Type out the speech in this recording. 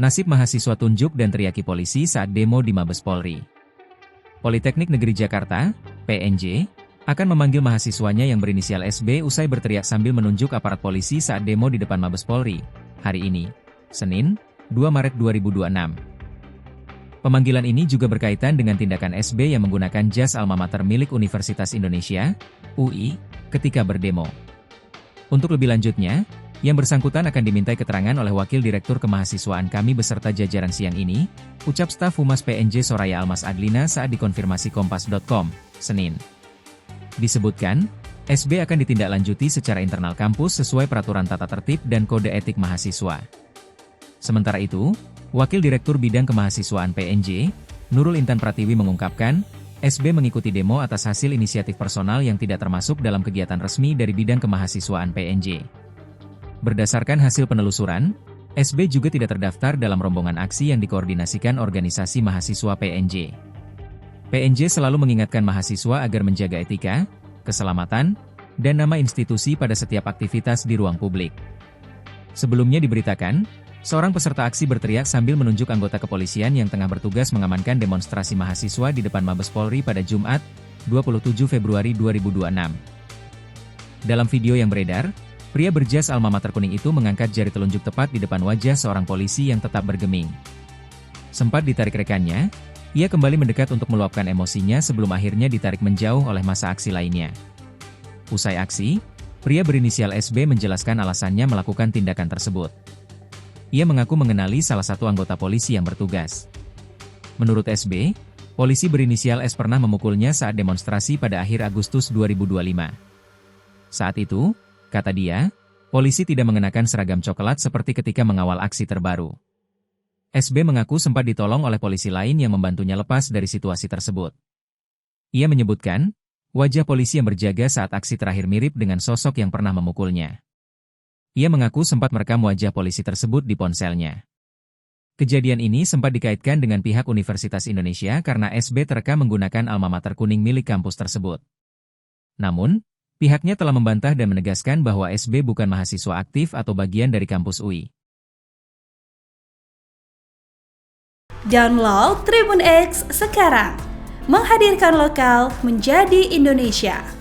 Nasib mahasiswa tunjuk dan teriaki polisi saat demo di Mabes Polri. Politeknik Negeri Jakarta, PNJ, akan memanggil mahasiswanya yang berinisial SB usai berteriak sambil menunjuk aparat polisi saat demo di depan Mabes Polri, hari ini, Senin, 2 Maret 2026. Pemanggilan ini juga berkaitan dengan tindakan SB yang menggunakan jas alma mater milik Universitas Indonesia, UI, ketika berdemo. Untuk lebih lanjutnya, yang bersangkutan akan dimintai keterangan oleh Wakil Direktur Kemahasiswaan kami beserta jajaran siang ini, ucap staf Humas PNJ Soraya Almas Adlina saat dikonfirmasi Kompas.com, Senin. Disebutkan, SB akan ditindaklanjuti secara internal kampus sesuai peraturan tata tertib dan kode etik mahasiswa. Sementara itu, Wakil Direktur Bidang Kemahasiswaan PNJ, Nurul Intan Pratiwi mengungkapkan, SB mengikuti demo atas hasil inisiatif personal yang tidak termasuk dalam kegiatan resmi dari bidang kemahasiswaan PNJ. Berdasarkan hasil penelusuran, SB juga tidak terdaftar dalam rombongan aksi yang dikoordinasikan organisasi mahasiswa PNJ. PNJ selalu mengingatkan mahasiswa agar menjaga etika, keselamatan, dan nama institusi pada setiap aktivitas di ruang publik. Sebelumnya diberitakan, seorang peserta aksi berteriak sambil menunjuk anggota kepolisian yang tengah bertugas mengamankan demonstrasi mahasiswa di depan Mabes Polri pada Jumat, 27 Februari 2026. Dalam video yang beredar, pria berjas alma mater kuning itu mengangkat jari telunjuk tepat di depan wajah seorang polisi yang tetap bergeming. Sempat ditarik rekannya, ia kembali mendekat untuk meluapkan emosinya sebelum akhirnya ditarik menjauh oleh massa aksi lainnya. Usai aksi, pria berinisial SB menjelaskan alasannya melakukan tindakan tersebut. Ia mengaku mengenali salah satu anggota polisi yang bertugas. Menurut SB, polisi berinisial S pernah memukulnya saat demonstrasi pada akhir Agustus 2025. Saat itu, kata dia, polisi tidak mengenakan seragam coklat seperti ketika mengawal aksi terbaru. SB mengaku sempat ditolong oleh polisi lain yang membantunya lepas dari situasi tersebut. Ia menyebutkan, wajah polisi yang berjaga saat aksi terakhir mirip dengan sosok yang pernah memukulnya. Ia mengaku sempat merekam wajah polisi tersebut di ponselnya. Kejadian ini sempat dikaitkan dengan pihak Universitas Indonesia karena SB terekam menggunakan alma mater kuning milik kampus tersebut. Namun, pihaknya telah membantah dan menegaskan bahwa SB bukan mahasiswa aktif atau bagian dari kampus UI. Download Tribun X sekarang, menghadirkan lokal menjadi Indonesia.